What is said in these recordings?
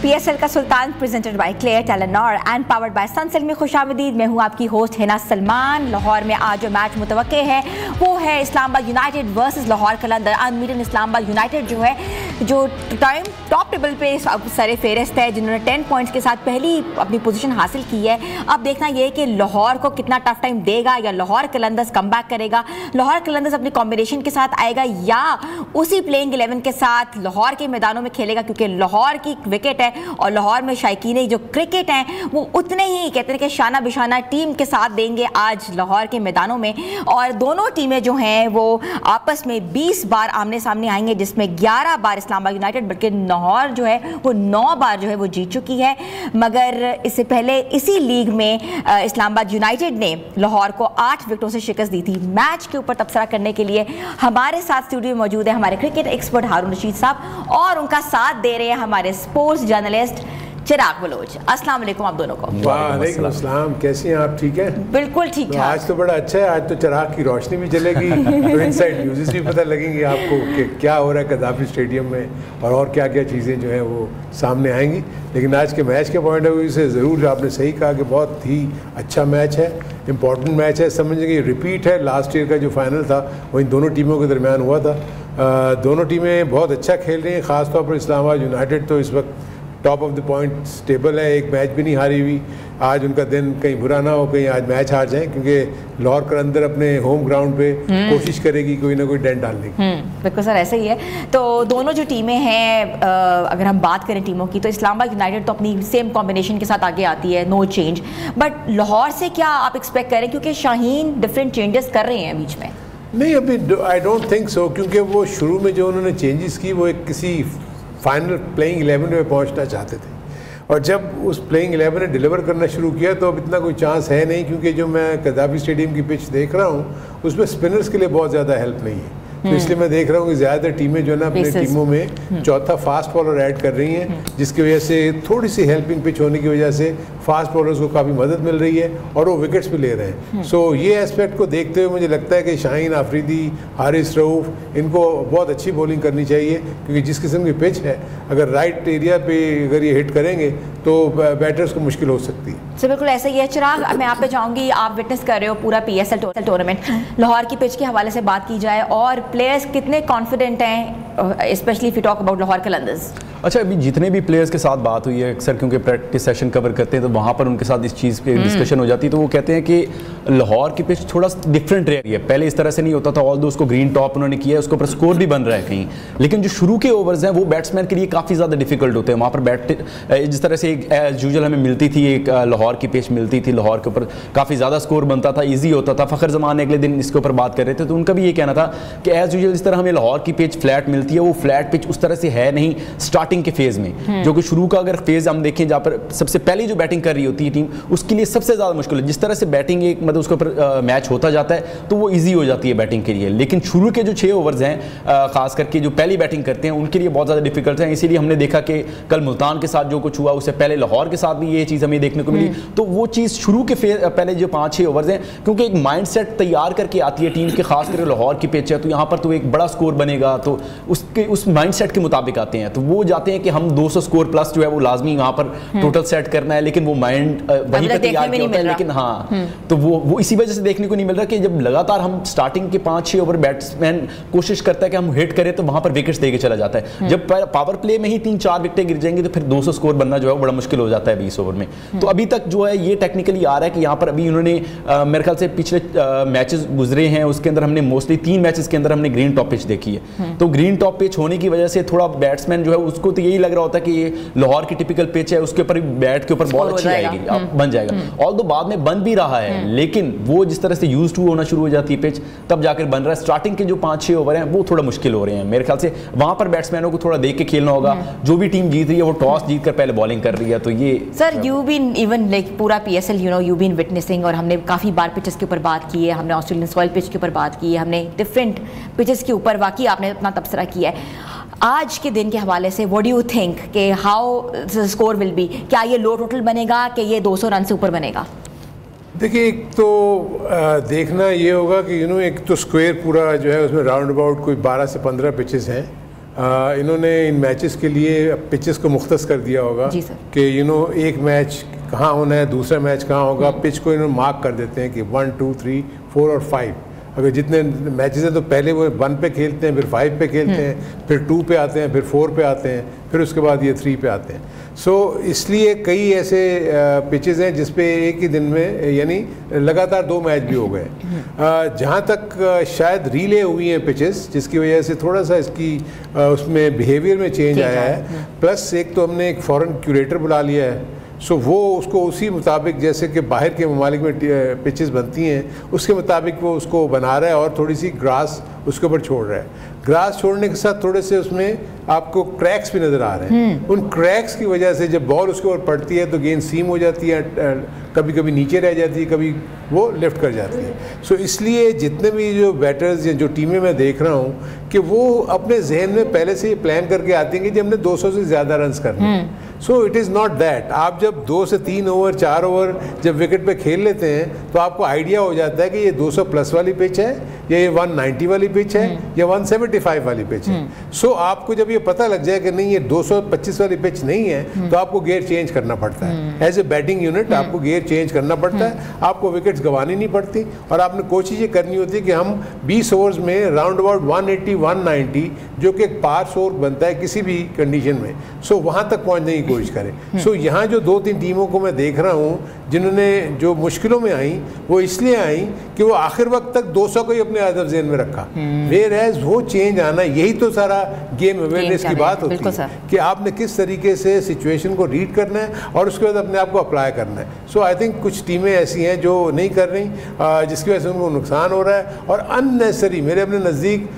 PSL का सुल्तान presented by Clear Telenor and powered by Suncell में खुशामदीद। मैं हूँ आपकी होस्ट हिना सलमान। लाहौर में आज जो मैच मुतवक्के है वो है इस्लामाबाद यूनाइटेड वर्सेस लाहौर कलंदर। अनबीटन इस्लामाबाद यूनाइटेड जो है जो टाइम टॉप टेबल पे सर फेहरिस्त है, जिन्होंने 10 पॉइंट्स के साथ पहली अपनी पोजीशन हासिल की है। अब देखना यह है कि लाहौर को कितना टफ टाइम देगा या लाहौर कलंदर्स कमबैक करेगा, लाहौर कलंदर्स अपनी कॉम्बिनेशन के साथ आएगा या उसी प्लेइंग 11 के साथ लाहौर के मैदानों में खेलेगा, क्योंकि लाहौर की विकेट है और लाहौर में शायकीन जो क्रिकेट हैं वो उतने ही कहते हैं कि शाना बिशाना टीम के साथ देंगे आज लाहौर के मैदानों में। और दोनों टीमें जो हैं वो आपस में 20 बार आमने सामने आएंगे, जिसमें 11 बार इस्लामाबाद यूनाइटेड बल्कि लाहौर जो है वो 9 बार जो है वो जीत चुकी है। मगर इससे पहले इसी लीग में इस्लामाबाद यूनाइटेड ने लाहौर को 8 विकेटों से शिकस्त दी थी। मैच के ऊपर तबसरा करने के लिए हमारे साथ स्टूडियो में मौजूद है हमारे क्रिकेट एक्सपर्ट हारून रशीद साहब और उनका साथ दे रहे हैं हमारे स्पोर्ट्स जर्नलिस्ट चिराग बलोच। अस्सलाम वालेकुम आप दोनों को। वालेकुम अस्सलाम, कैसी हैं आप? ठीक है, बिल्कुल ठीक है। आज तो बड़ा अच्छा है, आज तो चिराग की रोशनी भी चलेगी तो इनसाइड न्यूज़ भी पता लगेंगी आपको कि क्या हो रहा है कदाफी स्टेडियम में और क्या क्या चीज़ें जो हैं वो सामने आएंगी। लेकिन आज के मैच के पॉइंट ऑफ व्यू से ज़रूर आपने सही कहा कि बहुत ही अच्छा मैच है, इम्पॉर्टेंट मैच है। समझिए कि रिपीट है लास्ट ईयर का जो फाइनल था वो इन दोनों टीमों के दरमियान हुआ था। दोनों टीमें बहुत अच्छा खेल रही हैं, ख़ासतौर पर इस्लामाबाद यूनाइटेड तो इस वक्त top of the point table है, एक मैच भी नहीं हारी हुई। आज उनका दिन कहीं बुरा ना हो, कहीं आज मैच हार जाए, क्योंकि लाहौर कलंदर अपने होम ग्राउंड पे कोशिश करेगी कोई ना कोई डेंट डालने की। बिल्कुल सर, ऐसा ही है। तो दोनों जो टीमें हैं, अगर हम बात करें टीमों की, तो इस्लामाबाद यूनाइटेड तो अपनी सेम कॉम्बिनेशन के साथ आगे आती है, नो चेंज। बट लाहौर से क्या आप एक्सपेक्ट करें, क्योंकि शाहीन डिफरेंट चेंजेस कर रहे हैं बीच में? नहीं, अभी आई डोंट थिंक सो, क्योंकि वो शुरू में जो उन्होंने चेंजेस की वो एक किसी फाइनल प्लेइंग 11 में पहुंचना चाहते थे, और जब उस प्लेइंग 11 ने डिलीवर करना शुरू किया तो अब इतना कोई चांस है नहीं, क्योंकि जो मैं कदाफी स्टेडियम की पिच देख रहा हूँ उसमें स्पिनर्स के लिए बहुत ज़्यादा हेल्प नहीं है। तो इसलिए मैं देख रहा हूँ कि ज़्यादातर टीमें जो है ना अपने टीमों में चौथा फास्ट बॉलर ऐड कर रही हैं, जिसकी वजह से थोड़ी सी हेल्पिंग पिच होने की वजह से फास्ट बॉलर्स को काफ़ी मदद मिल रही है और वो विकेट्स भी ले रहे हैं। सो ये एस्पेक्ट को देखते हुए मुझे लगता है कि शाहीन आफरीदी, हारिस रऊफ, इनको बहुत अच्छी बॉलिंग करनी चाहिए, क्योंकि जिस किस्म की पिच है अगर राइट एरिया पे अगर ये हिट करेंगे तो बैटर्स को मुश्किल हो सकती है। तो बिल्कुल ऐसा ही है। चिराग, मैं आप पे चाहूँगी, आप विटनेस कर रहे हो पूरा PSL टूर्नामेंट, लाहौर की पिच के हवाले से बात की जाए और प्लेयर्स कितने कॉन्फिडेंट हैं, specially if you talk about Lahore Qalandars? अच्छा, अभी जितने भी प्लेयर्स के साथ बात हुई है अक्सर, क्योंकि प्रैक्टिस सेशन कवर करते हैं तो वहाँ पर उनके साथ इस चीज़ पे डिस्कशन हो जाती है, तो वो कहते हैं कि लाहौर की पिच थोड़ा डिफरेंट रही है। पहले इस तरह से नहीं होता था, ऑल दो उसको ग्रीन टॉप उन्होंने किया है, उसके ऊपर स्कोर भी बन रहा है कहीं, लेकिन जो शुरू के ओवर्स हैं वो बैट्समैन के लिए काफ़ी ज़्यादा डिफिकल्ट होते हैं। वहाँ पर जिस तरह से एज यूजुअल हमें मिलती थी, एक लाहौर की पिच मिलती थी, लाहौर के ऊपर काफ़ी ज़्यादा स्कोर बनता था, ईजी होता था। फ़खर ज़मान अगले दिन इसके ऊपर बात कर रहे थे तो उनका भी ये कहना था कि एज यूजुअल जिस तरह हमें लाहौर की पिच फ्लैट मिलती है वो फ्लैट पिच उस तरह से है नहीं स्टार्टिंग के फेज़ में, जो कि शुरू का अगर फेज हम देखें जहाँ पर सबसे पहले जो बैटिंग कर रही होती है टीम, उसके लिए सबसे ज़्यादा मुश्किल है। जिस तरह से बैटिंग एक मतलब उसके ऊपर मैच होता जाता है तो वो इजी हो जाती है बैटिंग के लिए, लेकिन शुरू के जो 6 ओवर्स हैं खास करके जो पहली बैटिंग करते हैं उनके लिए बहुत ज़्यादा डिफिकल्ट है। इसीलिए हमने देखा कि कल मुल्तान के साथ जो कुछ हुआ, उससे पहले लाहौर के साथ भी ये चीज़ हमें देखने को मिली। तो वो चीज़ शुरू के पहले जो 5-6 ओवर्स हैं, क्योंकि एक माइंड सेट तैयार करके आती है टीम के, खास करके लाहौर की पिच है तो यहाँ पर तो एक बड़ा स्कोर बनेगा, तो उस माइंड सेट के मुताबिक आते हैं, तो वो जाते हैं कि हम 200 स्कोर प्लस जो है वो लाजमी वहाँ पर टोटल सेट करना है, लेकिन वो माइंड वहीं पर तैयार किया होता है। लेकिन हाँ, तो वो इसी वजह से देखने को नहीं मिल रहा कि जब लगातार हम स्टार्टिंग के 5-6 ओवर बैट्समैन कोशिश करता है कि हम हिट करें तो वहाँ पर विकेट्स देके चला जाता है। जब पावर प्ले में ही 3-4 विकेटें गिर जाएंगी तो फिर 200 स्कोर बनना जो है बड़ा मुश्किल हो जाता है 20 ओवर में। तो अभी तक जो है ये टेक्निकली आ रहा है कि यहाँ पर अभी उन्होंने मेरे ख्याल से पिछले मैचेस गुजरे हैं उसके अंदर हमने मोस्टली 3 मैचेस के अंदर हमने ग्रीन टॉप पिच देखी है, तो ग्रीन टॉप पिच होने की वजह से थोड़ा बैट्समैन जो है उसको तो यही लग रहा होता है कि ये लाहौर की टिपिकल पिच है, उसके ऊपर बैट के ऊपर बॉल अच्छी आएगी, बन जाएगा। ऑल दो बाद में बन भी रहा है, लेकिन वो जिस तरह से यूज्ड टू होना शुरू हो जाती है पिच तब जाकर बन रहा है। स्टार्टिंग के जो 5-6 ओवर हैं वो थोड़ा मुश्किल हो रहे हैं मेरे ख्याल से, वहां पर बैट्समैनों को थोड़ा देख के खेलना होगा। जो भी टीम जीत रही है वो टॉस जीत कर पहले बॉलिंग कर रही है, तो ये sir you been even like पूरा PSL यू बीन विटनेसिंग, और हमने काफ़ी बार पिचेस के ऊपर बात की है, हमने ऑस्ट्रेलियन सॉइल पिच के ऊपर बात की है, हमने डिफरेंट पिचेस के ऊपर वाकई आपने अपना तबसरा किया है। आज के दिन के हवाले से व्हाट डू यू थिंक कि हाउ स्कोर विल बी, क्या ये लो टोटल बनेगा कि ये 200 रन से ऊपर बनेगा? देखिए, एक तो देखना ये होगा कि एक तो स्क्वायर पूरा जो है उसमें राउंड अबाउट कोई 12 से 15 पिचेस हैं, इन्होंने इन मैचेस के लिए पिचेस को मुख्तस कर दिया होगा कि एक मैच कहाँ होना है, दूसरा मैच कहाँ होगा, पिच को इन्होंने मार्क कर देते हैं कि 1, 2, 3, 4 और 5। अगर जितने मैचेस हैं तो पहले वो 1 पे खेलते हैं, फिर 5 पे खेलते हैं, फिर 2 पे आते हैं, फिर 4 पे आते हैं, फिर उसके बाद ये 3 पे आते हैं। इसलिए कई ऐसे पिचेस हैं जिस पे एक ही दिन में यानी लगातार 2 मैच भी हो गए। जहाँ तक शायद रिले हुई हैं पिचेस, जिसकी वजह से थोड़ा सा इसकी उसमें बिहेवियर में चेंज आया है। प्लस एक तो हमने एक फॉरेन क्यूरेटर बुला लिया है, वो उसको उसी मुताबिक जैसे कि बाहर के ममालिक में पिचेस बनती हैं उसके मुताबिक वो उसको बना रहा है और थोड़ी सी ग्रास उसके ऊपर छोड़ रहा है। ग्रास छोड़ने के साथ थोड़े से उसमें आपको क्रैक्स भी नज़र आ रहे हैं। उन क्रैक्स की वजह से जब बॉल उसके ऊपर पड़ती है तो गेंद सीम हो जाती है, कभी कभी नीचे रह जाती है, कभी वो लिफ्ट कर जाती है। इसलिए जितने भी जो बैटर्स या जो टीमें मैं देख रहा हूँ कि वो अपने जहन में पहले से ही प्लान करके आती हैं कि हमने 200 से ज़्यादा रन करने हैं। It is not that. आप जब 2 से 3 ओवर 4 ओवर जब विकेट पे खेल लेते हैं तो आपको आइडिया हो जाता है कि ये 200 प्लस वाली पिच है या ये 190 वाली पिच है या 175 वाली पिच है। आपको जब ये पता लग जाए कि नहीं ये 225 वाली पिच नहीं है तो आपको गियर चेंज करना पड़ता है। एज ए बैटिंग यूनिट आपको गियर चेंज करना पड़ता है, आपको विकेट्स गंवानी नहीं पड़ती और आपने कोशिश ये करनी होती है कि हम 20 ओवर्स में राउंड अबाउट 180 190 जो कि एक पार स्कोर बनता है किसी भी कंडीशन में, वहाँ तक पहुँचने की कोशिश करें। यहाँ जो 2-3 टीमों को मैं देख रहा हूँ जिन्होंने जो मुश्किलों में आई वो इसलिए आई कि वो आखिर वक्त तक 200 को ही अपने अदब ज़हन में रखा। वेयर एज वो चेंज आना, यही तो सारा गेम अवेयरनेस की बात होती है कि आपने किस तरीके से सिचुएशन को रीड करना है और उसके बाद अपने आप को अप्लाई करना है। आई थिंक कुछ टीमें ऐसी हैं जो नहीं कर रही जिसकी वजह से उनको नुकसान हो रहा है और अननेसेसरी। मेरे अपने नज़दीक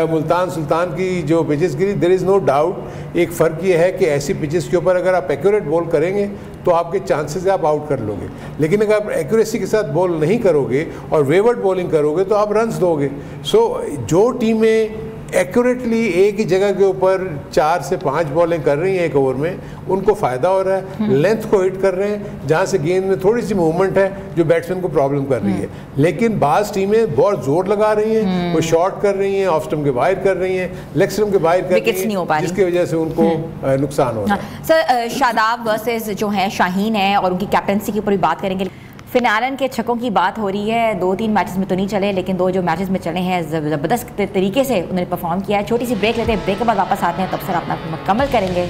मुल्तान सुल्तान की जो पिचेस गिरी, देयर इज़ नो डाउट एक फ़र्क ये है कि ऐसी पिचेस के ऊपर अगर आप एक्यूरेट बॉल करेंगे तो आपके चांसेस आप आउट कर लोगे, लेकिन अगर आप एक्यूरेसी के साथ बॉल नहीं करोगे और वेवर्ड बॉलिंग करोगे तो आप रन्स दोगे। जो टीमें एक्यूरेटली एक ही जगह के ऊपर 4 से 5 बॉलिंग कर रही हैं एक ओवर में, उनको फ़ायदा हो रहा है, लेंथ को हिट कर रहे हैं जहाँ से गेंद में थोड़ी सी मूवमेंट है जो बैट्समैन को प्रॉब्लम कर रही है। लेकिन बाज़ टीमें बहुत जोर लगा रही हैं, वो शॉट कर रही हैं, ऑफ स्टंप के बाहर कर रही हैं, लेग स्टंप के बाहर कर रही हैं, जिसकी वजह से उनको नुकसान हो रहा है। सर शादाब वर्सेस जो है शाहीन है और उनकी कैप्टनसी के ऊपर भी बात करेंगे। फिनालन के छक्कों की बात हो रही है, 2-3 मैचेस में तो नहीं चले लेकिन 2 जो मैचेस में चले हैं ज़बरदस्त तरीके से उन्होंने परफॉर्म किया है। छोटी सी ब्रेक लेते हैं, ब्रेक के बाद वापस आते हैं, तब सर अपना मुकम्मल करेंगे।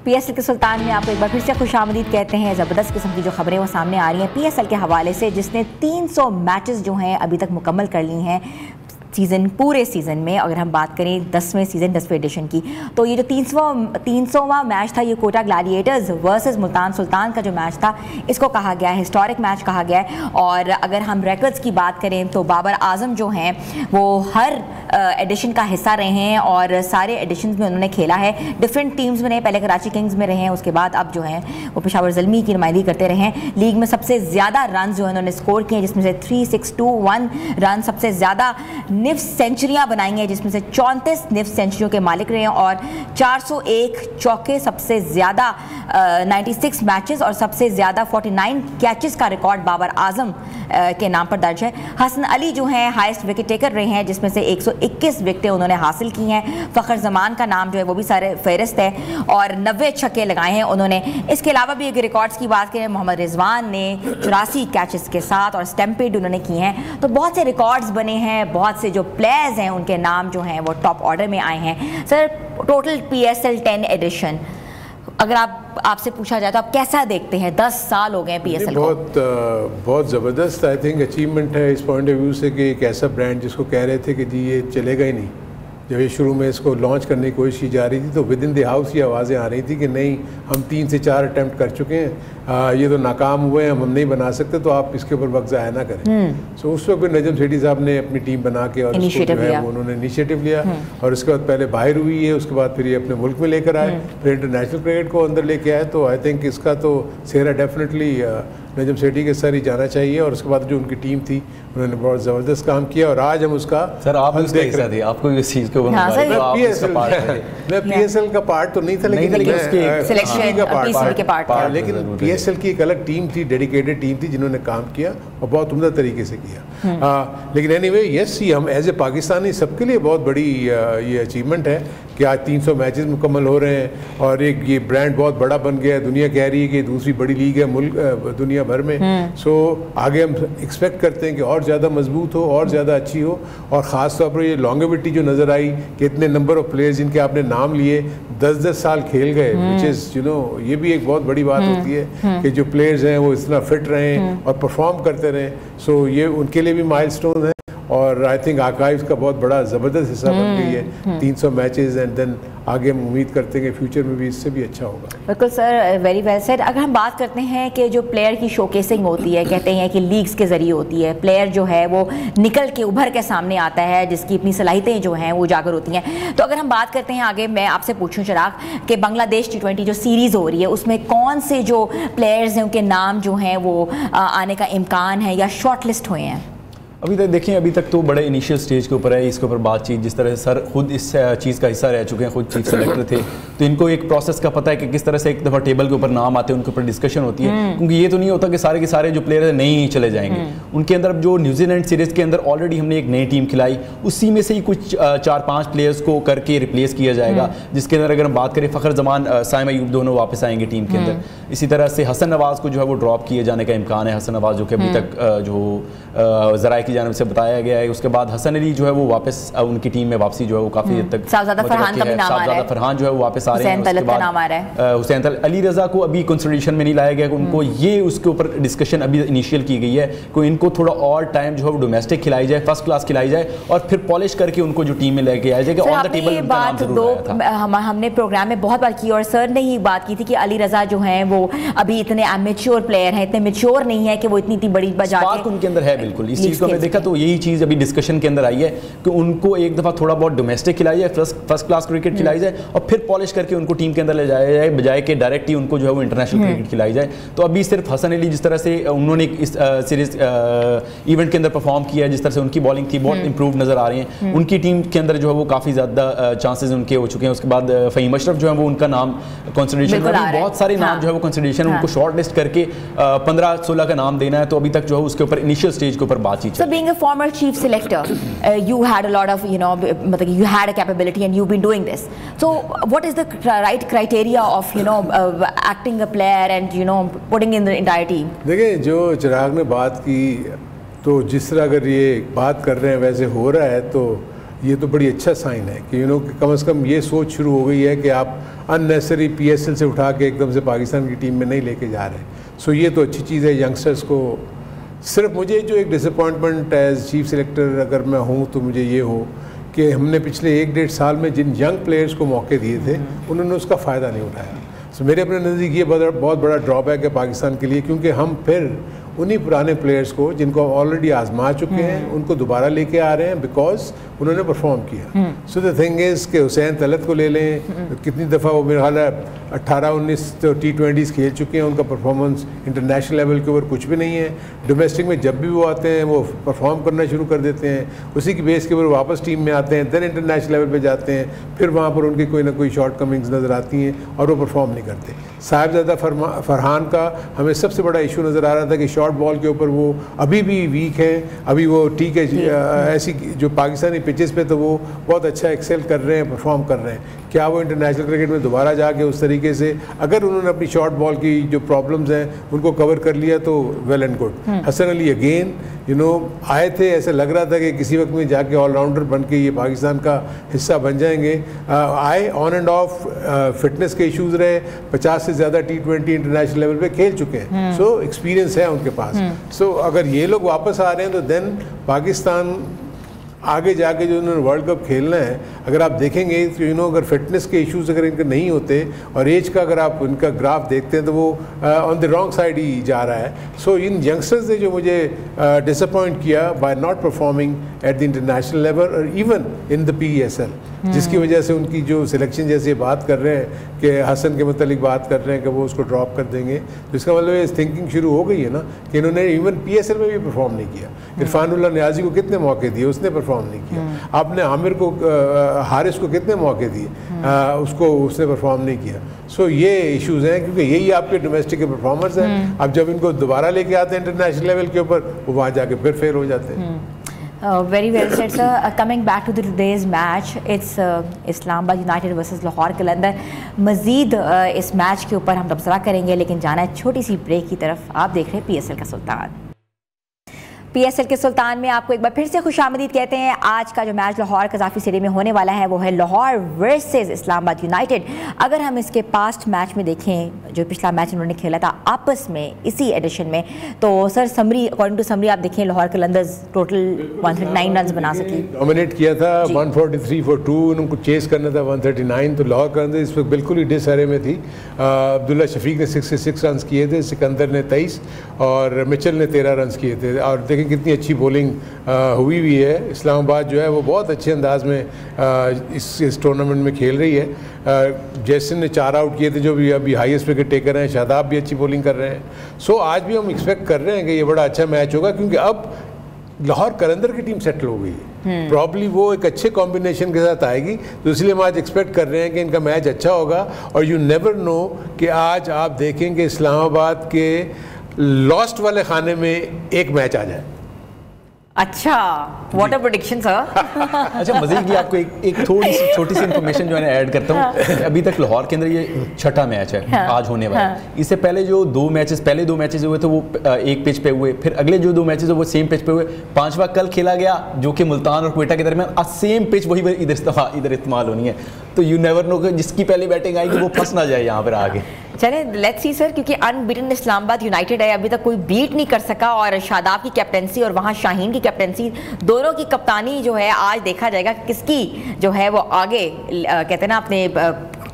PSL के सुल्तान में आपको एक बार फिर से खुशामदीद कहते हैं। ज़बरदस्त किस्म की जो खबरें वो सामने आ रही हैं PSL के हवाले से, जिसने 300 मैचेस जो हैं अभी तक मुकम्मल कर ली हैं पूरे सीज़न में। अगर हम बात करें 10वें सीज़न 10वें एडिशन की, तो ये जो 300वां मैच था ये कोटा ग्लैडिएटर्स वर्सेस मुल्तान सुल्तान का जो मैच था इसको कहा गया है हिस्टोरिक मैच कहा गया है। और अगर हम रिकॉर्ड्स की बात करें तो बाबर आजम जो हैं वो हर एडिशन का हिस्सा रहे हैं और सारे एडिशंस में उन्होंने खेला है। डिफरेंट टीम्स में रहे, पहले कराची किंग्स में रहे हैं, उसके बाद अब जो है वो पेशावर ज़ल्मी की नुमाइंदगी करते रहे हैं। लीग में सबसे ज़्यादा रन जो है उन्होंने स्कोर किए जिसमें से 3621 रन, सबसे ज़्यादा निफ्स सेंचुरियां बनाई हैं जिसमें से 34 निफ्स सेंचुरियों के मालिक रहे हैं और 401 चौके, सबसे ज़्यादा 96 मैचेस और सबसे ज़्यादा 49 कैचेस का रिकॉर्ड बाबर आजम के नाम पर दर्ज है। हसन अली जो हैं हाईएस्ट विकेट टेकर रहे हैं जिसमें से 121 विकेटें उन्होंने हासिल की हैं। फ़खर जमान का नाम जो है वो भी सारे फहरिस्त है और 90 छक्के लगाए हैं उन्होंने। इसके अलावा भी अगर रिकॉर्ड्स की बात करें, मोहम्मद रिजवान ने 84 कैचेस के साथ और स्टम्पेड उन्होंने किए हैं। तो बहुत से रिकॉर्ड्स बने हैं, बहुत से जो प्लेयर्स हैं उनके नाम जो हैं वो टॉप ऑर्डर में आए हैं। सर टोटल PSL 10 एडिशन अगर आपसे पूछा जाए तो आप कैसा देखते हैं? 10 साल हो गए PSL को। बहुत ज़बरदस्त आई थिंक अचीवमेंट है इस पॉइंट ऑफ व्यू से कि एक ऐसा ब्रांड जिसको कह रहे थे कि जी ये चलेगा ही नहीं, जब ये शुरू में इसको लॉन्च करने की कोशिश की जा रही थी तो विद इन द हाउस ये आवाज़ें आ रही थी कि नहीं हम 3 से 4 अटैम्प्ट कर चुके हैं, ये तो नाकाम हुए हैं, हम नहीं बना सकते, तो आप इसके ऊपर वक्त ज़ाया ना करें। उस वक्त फिर नजम सेठी साहब ने अपनी टीम बना के और उसको जो है उन्होंने इनिशिएटिव लिया और उसके बाद पहले बाहर हुई है, उसके बाद फिर ये अपने मुल्क में लेकर आए, फिर इंटरनेशनल क्रिकेट को अंदर लेके आए। तो आई थिंक इसका तो सेहरा डेफिनेटली नजम सेठी के सर ही जाना चाहिए और उसके बाद जो उनकी टीम थी उन्होंने बहुत ज़बरदस्त काम किया और आज हम उसका सर आप देख रहे थे आपको इस चीज़ को मैं PSL का पार्ट तो नहीं था लेकिन सिलेक्शन का पार्ट, लेकिन PSL की एक अलग टीम थी, डेडिकेटेड टीम थी जिन्होंने काम किया और बहुत उम्दा तरीके से किया। लेकिन एनीवे यस, ये हम एज ए पाकिस्तानी सबके लिए बहुत बड़ी ये अचीवमेंट है कि आज 300 मैचेस मुकम्मल हो रहे हैं और एक ये ब्रांड बहुत बड़ा बन गया है। दुनिया कह रही है कि दूसरी बड़ी लीग है मुल्क दुनिया भर में। सो आगे हम एक्सपेक्ट करते हैं कि और ज़्यादा मजबूत हो और ज़्यादा अच्छी हो, और ख़ास तौर पर ये लॉन्गेविटी जो नज़र आई कि इतने नंबर ऑफ प्लेयर्स जिनके आपने नाम लिए 10-10 साल खेल गए, विच इज़ ये भी एक बहुत बड़ी बात होती है कि जो प्लेयर्स हैं वो इतना फिट रहें और परफॉर्म करते रहें। सो ये उनके लिए भी माइलस्टोन है और आई थिंक आर्काइव्स का बहुत बड़ा ज़बरदस्त हिस्सा बन गई है 300 मैचेस, एंड देन आगे हम उम्मीद करते हैं कि फ्यूचर में भी इससे भी अच्छा होगा। बिल्कुल सर, वेरी वेल सेड। अगर हम बात करते हैं कि जो प्लेयर की शोकेसिंग होती है, कहते हैं कि लीग्स के ज़रिए होती है, प्लेयर जो है वो निकल के उभर के सामने आता है जिसकी अपनी सलाहियतें जो हैं वो उजागर होती हैं। तो अगर हम बात करते हैं आगे, मैं आपसे पूछूं चिराग कि बांग्लादेश T20 जो सीरीज़ हो रही है उसमें कौन से जो प्लेयर्स हैं उनके नाम जो हैं वो आने का इम्कान है या शॉर्ट लिस्ट हुए हैं? अभी तक देखिए, अभी तक तो बड़े इनिशियल स्टेज के ऊपर है इसके ऊपर बातचीत। जिस तरह से सर खुद इस चीज़ का हिस्सा रह चुके हैं, खुद चीफ सेलेक्टर थे, तो इनको एक प्रोसेस का पता है कि किस तरह से एक दफ़ा टेबल के ऊपर नाम आते हैं, उनके ऊपर डिस्कशन होती है। क्योंकि ये तो नहीं होता कि सारे के सारे जो प्लेयर हैं नहीं चले जाएंगे। उनके अंदर जो न्यूजीलैंड सीरीज़ के अंदर ऑलरेडी हमने एक नई टीम खिलाई, उसी में से ही कुछ 4-5 प्लेयर्स को करके रिप्लेस किया जाएगा। जिसके अंदर अगर हम बात करें फ़खर जमान, साइम अयूब दोनों वापस आएंगे टीम के अंदर। इसी तरह से हसन नवाज़ को जो है वो ड्रॉप किए जाने का इम्कान है। हसन नवाज़ जो कि अभी तक जो ज़राए की जानिब से बताया गया है। उसके बाद हसन अली जो है वो वापस उनकी टीम में वापसी जो है वो काफ़ी हद तक साहबजादा फरहान जो है वो वापस आ रहे हैं। हुसैन अली रज़ा को अभी कंसिडरेशन में नहीं लाया गया, उनको ये उसके ऊपर डिस्कशन अभी इनिशियल की गई है कि इनको थोड़ा और टाइम जो है वो डोमेस्टिक खिलाई जाए, फर्स्ट क्लास खिलाई जाए और फिर पॉलिश करके उनको जो टीम में लेके आया जाए। ऑन द टेबल बात हमने प्रोग्राम में बहुत बार की और सर ने ही बात की थी कि अली रज़ा जो हैं वो अभी इतने मैच्योर प्लेयर हैं, इतने मैच्योर नहीं है कि वो इतनी बड़ी बजा उनके अंदर है। बिल्कुल इस चीज़ को मैं देखा तो यही चीज़ अभी डिस्कशन के अंदर आई है कि उनको एक दफ़ा थोड़ा बहुत डोमेस्टिक खिलाई जाए, फर्स्ट क्लास क्रिकेट खिलाई जाए और फिर पॉलिश करके उनको टीम के अंदर ले जाया जाए, बजाय कि डायरेक्ट ही उनको जो है वो इंटरनेशनल क्रिकेट खिलाई जाए। तो अभी सिर्फ हसन अली जिस तरह से उन्होंने इस सीरीज इवेंट के अंदर परफॉर्म किया है, जिस तरह से उनकी बॉलिंग थी बहुत इंप्रूव नजर आ रही है। उनकी टीम के अंदर जो है वो काफ़ी ज़्यादा चांसेस उनके हो चुके हैं। उसके बाद फ़हीम अशरफ जो है वो उनका नाम कंसिडरेशन में, बहुत सारे नाम जो है वो कंसिडरेशन उनको शॉर्ट लिस्ट करके 15-16 का नाम देना है। तो अभी तक जो है उसके ऊपर इनिशियल स्टेज के ऊपर बातचीत। So being a former chief selector, you had a lot of, you had a capability and you've been doing this. So what is the right criteria of, acting a player and, putting in the entire team? देखिए, जो चिराग ने बात की, तो जिस तरह अगर ये बात कर रहे हैं वैसे हो रहा है, तो ये तो बड़ी अच्छा साइन है कि कम से कम ये सोच शुरू हो गई है कि आप अननेसेसरी PSL से उठा के एकदम से पाकिस्तान की टीम में नहीं लेके जा रहे। सो ये तो अच्छी चीज़ है यंगस्टर्स को। सिर्फ मुझे जो एक डिसअपॉइंटमेंट एज चीफ सेलेक्टर अगर मैं हूँ तो मुझे ये हो कि हमने पिछले 1-1.5 साल में जिन यंग प्लेयर्स को मौके दिए थे उन्होंने उसका फ़ायदा नहीं उठाया। सो मेरे अपने नज़दीक ये बहुत बड़ा ड्रॉबैक है पाकिस्तान के लिए, क्योंकि हम फिर उन्हीं पुराने प्लेयर्स को जिनको ऑलरेडी आजमा चुके हैं उनको दोबारा लेके आ रहे हैं बिकॉज उन्होंने परफॉर्म किया। सो द थिंग इज़ कि हुसैन तलत को ले लें, कितनी दफ़ा वो मेरा ख्याल है 18-19 तो T20s खेल चुके हैं, उनका परफॉर्मेंस इंटरनेशनल लेवल के ऊपर कुछ भी नहीं है। डोमेस्टिक में जब भी वो आते हैं वो परफॉर्म करना शुरू कर देते हैं, उसी की बेस के ऊपर वापस टीम में आते हैं, देन इंटरनेशनल लेवल पे जाते हैं, फिर वहाँ पर उनकी कोई ना कोई शॉर्ट कमिंग्स नज़र आती हैं और वो परफॉर्म नहीं करते। साहिबजादा फरहान का हमें सबसे बड़ा इशू नज़र आ रहा था कि शॉर्ट बॉल के ऊपर वो अभी भी वीक है। अभी वो ठीक है, ऐसी जो पाकिस्तानी पिचेस पे तो वो बहुत अच्छा एक्सेल कर रहे हैं, परफॉर्म कर रहे हैं। क्या वो इंटरनेशनल क्रिकेट में दोबारा जाके उस तरीके से अगर उन्होंने अपनी शॉर्ट बॉल की जो प्रॉब्लम्स हैं उनको कवर कर लिया तो well and good. Hasan Ali again आए थे, ऐसे लग रहा था कि किसी वक्त में जाके ऑलराउंडर बन के ये पाकिस्तान का हिस्सा बन जाएंगे। आए ऑन एंड ऑफ फिटनेस के इश्यूज़ रहे, 50 से ज़्यादा T20 इंटरनेशनल लेवल पे खेल चुके हैं। सो एक्सपीरियंस है उनके पास। सो अगर ये लोग वापस आ रहे हैं तो देन पाकिस्तान आगे जाके जो उन्होंने वर्ल्ड कप खेलना है, अगर आप देखेंगे तो अगर फिटनेस के इश्यूज अगर इनके नहीं होते और एज का अगर आप इनका ग्राफ देखते हैं तो वो ऑन द रॉन्ग साइड ही जा रहा है। सो इन यंगस्टर्स ने जो मुझे डिसअपॉइंट किया by not performing at the international level और इवन इन द PSL, जिसकी वजह से उनकी जो सिलेक्शन जैसे बात कर रहे हैं कि हसन के मतलब बात कर रहे हैं कि वो उसको ड्रॉप कर देंगे, तो इसका मतलब ये थिंकिंग शुरू हो गई है ना कि इन्होंने इवन PSL में भी परफॉर्म नहीं किया। इरफानुल्लाह नियाजी को कितने मौके दिए, उसने परफॉर्म परफॉर्म नहीं किया। आपने आमिर को हारिस को कितने मौके दिए, उसने परफॉर्म नहीं किया। सो ये इश्यूज हैं, क्योंकि यही आपके डोमेस्टिक के परफॉर्मर्स हैं। अब जब इनको दोबारा लेके आते हैं इंटरनेशनल लेवल के ऊपर, वो वहाँ जाके फिर फेल हो जाते हैं। Very well said, sir. Coming back to today's match, it's Islamabad United versus Lahore कलंदर। मज़ीद इस मैच के ऊपर हम तबसरा करेंगे, लेकिन जाना है छोटी सी ब्रेक की तरफ। आप देख रहे हैं PSL का सुल्तान। PSL के सुल्तान में आपको एक बार फिर से खुशामदीद कहते हैं। आज का जो मैच लाहौर कज़ाफ़ी स्टेडियम में होने वाला है वो है लाहौर वर्सेस इस्लामाबाद यूनाइटेड। अगर हम इसके पास्ट मैच में देखें, जो पिछला मैच उन्होंने खेला था आपस में इसी एडिशन में, तो sir summary, according to summary आप देखें लाहौर कलंदर्स टोटल 139 रन बना सकी, डोमिनेट किया था। 143 for 2 उनको चेस करना था 139। तो लाहौर कलंदर इस वक्त बिल्कुल ही डिसहरे में थी। अब्दुल्ला शफीक ने 66 रन किए थे, सिकंदर ने 23 और मिचल ने 13 रन किए थे। और कितनी अच्छी बॉलिंग हुई हुई है। इस्लामाबाद जो है वो बहुत अच्छे अंदाज में इस टूर्नामेंट में खेल रही है। जैसन ने 4 आउट किए थे, जो भी अभी हाईएस्ट विकेट टेकर हैं। शादाब भी अच्छी बॉलिंग कर रहे हैं। सो आज भी हम एक्सपेक्ट कर रहे हैं कि ये बड़ा अच्छा मैच होगा, क्योंकि अब लाहौर कलंदर की टीम सेटल हो गई है। प्रॉब्ली वो एक अच्छे कॉम्बिनेशन के साथ आएगी, तो इसलिए हम आज एक्सपेक्ट कर रहे हैं कि इनका मैच अच्छा होगा। और यू नेवर नो कि आज आप देखेंगे इस्लामाबाद के लॉस्ट वाले खाने में एक मैच आ जाए। अच्छा, व्हाट अ प्रेडिक्शन सर। अच्छा, मज़ीद की आपको एक थोड़ी सी छोटी सी इन्फॉर्मेशन जो है ऐड करता हूँ। अभी तक लाहौर के अंदर ये छठा मैच है आज होने वाला। इससे पहले जो पहले दो मैचेस हुए थे वो एक पिच पे हुए, फिर अगले जो 2 मैचेस वो सेम पिच पे हुए। 5वां कल खेला गया, जो कि मुल्तान और क्वेटा के दरमियान। सेम पिच वही इधर इस्तेमाल होनी है। तो यू नेवर नो कि जिसकी पहले बैटिंग आएगी वो फंस ना जाए यहाँ पर आगे। चले लेट्स सी सर, क्योंकि अनबीटन इस्लामाबाद यूनाइटेड है, अभी तक कोई बीट नहीं कर सका। और शादाब की कैप्टेंसी और वहाँ शाहीन की कैप्टेंसी, दोनों की कप्तानी जो है आज देखा जाएगा किसकी जो है वो आगे कहते हैं ना अपने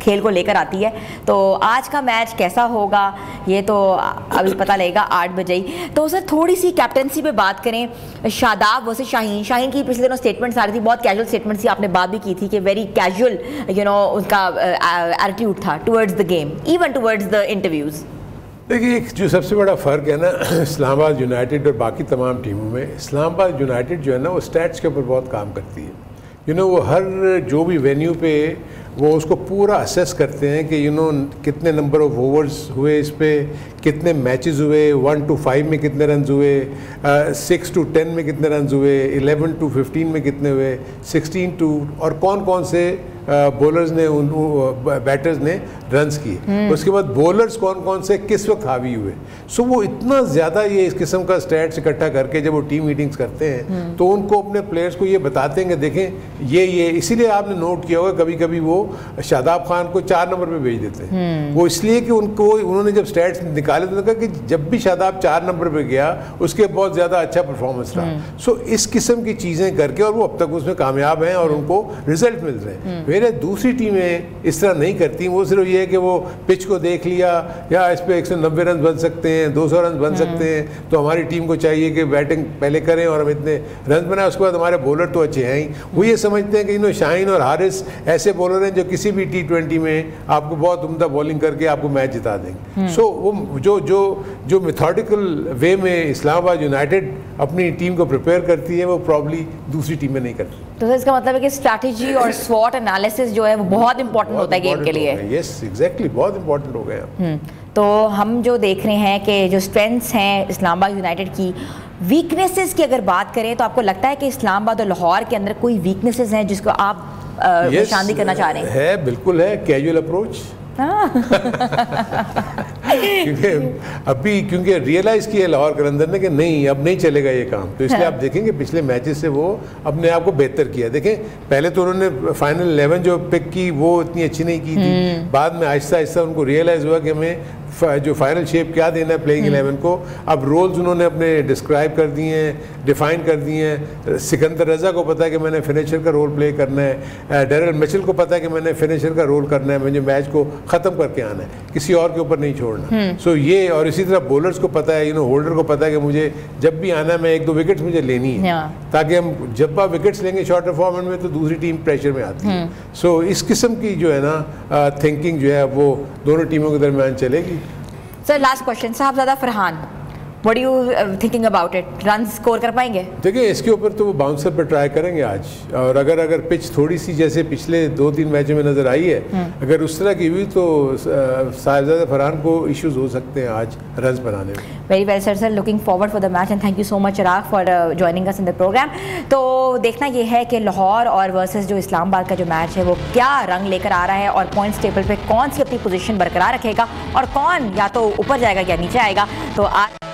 खेल को लेकर आती है। तो आज का मैच कैसा होगा ये तो अभी पता लगेगा 8 बजे ही। तो सर थोड़ी सी कैप्टेंसी पे बात करें, शादाब वर्सेस शाहीन की पिछले दिनों स्टेटमेंट्स आ रही थी, बहुत कैजुअल स्टेटमेंट्स थी, आपने बात भी की थी कि वेरी कैजुअल उसका एटीट्यूड था towards the game, even towards the interviews. देखिए, एक जो सबसे बड़ा फ़र्क है ना इस्लामाबाद यूनाइटेड और बाकी तमाम टीमों में, इस्लामाबाद यूनाइटेड जो है ना वो स्टैट्स के ऊपर बहुत काम करती है। वो हर जो भी वेन्यू पे वो उसको पूरा असेस करते हैं कि कितने नंबर ऑफ ओवर्स हुए, इस पे कितने मैचेस हुए, 1 to 5 में कितने रन हुए, 6 to 10 में कितने रन हुए, 11 to 15 में कितने हुए, 16 to, और कौन कौन से बॉलर्स ने बैटर्स ने रन्स किए, उसके बाद बॉलर्स कौन कौन से किस वक्त हावी हुए। सो वो इतना ज़्यादा ये इस किस्म का स्टैट्स इकट्ठा करके जब वो टीम मीटिंग्स करते हैं तो उनको अपने प्लेयर्स को ये बताते हैं कि देखें ये इसीलिए आपने नोट किया होगा कभी कभी वो शादाब खान को 4 नंबर पे भेज देते हैं। वो इसलिए कि उन्होंने जब स्टैट्स निकाले तो कहा कि जब भी शादाब 4 नंबर पे गया उसके बहुत ज़्यादा अच्छा परफॉर्मेंस रहा। सो इस किस्म की चीज़ें करके और वो अब तक उसमें कामयाब हैं और उनको रिजल्ट मिल रहे हैं। मेरे दूसरी टीमें इस तरह नहीं करती, वो सिर्फ ये है कि वो पिच को देख लिया या इस पे 190 रन बन सकते हैं, 200 रन बन सकते हैं, तो हमारी टीम को चाहिए कि बैटिंग पहले करें और हम इतने रन बनाए, उसके बाद हमारे बॉलर तो अच्छे हैं ही। वो ये समझते हैं कि शाहीन और हारिस ऐसे बॉलर हैं जो किसी भी T20 में आपको बहुत उम्दा बॉलिंग करके आपको मैच जिता देंगे। सो वो जो मेथोडिकल वे में इस्लामाबाद यूनाइटेड अपनी टीम को प्रिपेयर करती है वो प्रॉब्ली दूसरी टीमें नहीं करती। तो इसका मतलब है कि स्ट्रैटेजी और स्वॉट एनालिसिस जो है वो बहुत इंपॉर्टेंट होता है गेम के लिए। यस एग्जैक्टली, बहुत इंपॉर्टेंट हो गया। तो हम जो देख रहे हैं कि जो स्ट्रेंथ्स हैं इस्लामाबाद यूनाइटेड की, वीकनेसेस की अगर बात करें तो आपको लगता है कि इस्लामाबाद और लाहौर के अंदर कोई वीकनेसेस हैं जिसको आप निशानदेही करना चाह रहे हैं? है, बिल्कुल है, कैजुअल अप्रोच। क्योंकि रियलाइज़ किया लाहौर कलंदर ने कि नहीं अब नहीं चलेगा ये काम, तो इसलिए आप देखेंगे पिछले मैचेस से वो अपने आप को बेहतर किया। देखें पहले तो उन्होंने फाइनल 11 जो पिक की वो इतनी अच्छी नहीं की थी, बाद में आहिस्ता आहिस्ता उनको रियलाइज़ हुआ कि हमें जो फाइनल शेप क्या देना है प्लेइंग 11 को। अब रोल्स उन्होंने अपने डिस्क्राइब कर दिए हैं, डिफाइन कर दिए हैं। सिकंदर रजा को पता है कि मैंने फिनिशर का रोल प्ले करना है, डेरिल मिचेल को पता है कि मैंने फिनिशर का रोल करना है, मुझे मैच को ख़त्म करके आना है, किसी और के ऊपर नहीं छोड़ना। सो ये, और इसी तरह बॉलर्स को पता है, होल्डर को पता है कि मुझे जब भी आना है मैं 1-2 विकेट्स मुझे लेनी है, ताकि हम जब आप विकेट्स लेंगे शॉर्टर फॉर्मेट में तो दूसरी टीम प्रेशर में आती है। सो इस किस्म की जो है ना थिंकिंग जो है वो दोनों टीमों के दरमियान चलेगी। Sir last question, Sahibzada Farhan what you thinking about it? Run score कर पाएंगे? देखिए इसके ऊपर तो वो बाउंसर पर ट्राई करेंगे आज, और अगर पिच थोड़ी सी जैसे पिछले 2-3 मैचों में नजर आई है, अगर उस तरह की हुई तो साहिबजादा फरहान को इश्यूज हो सकते हैं आज रन्स बनाने में। Very well sir, looking forward for the match and thank you so much Chirag for joining us in the programme. तो देखना ये है कि लाहौर और वर्सेस जो इस्लामाबाद का जो मैच है वो क्या रंग लेकर आ रहा है, और पॉइंट्स टेबल पे कौन सी अपनी पोजीशन बरकरार रखेगा और कौन या तो ऊपर जाएगा या नीचे आएगा। तो आज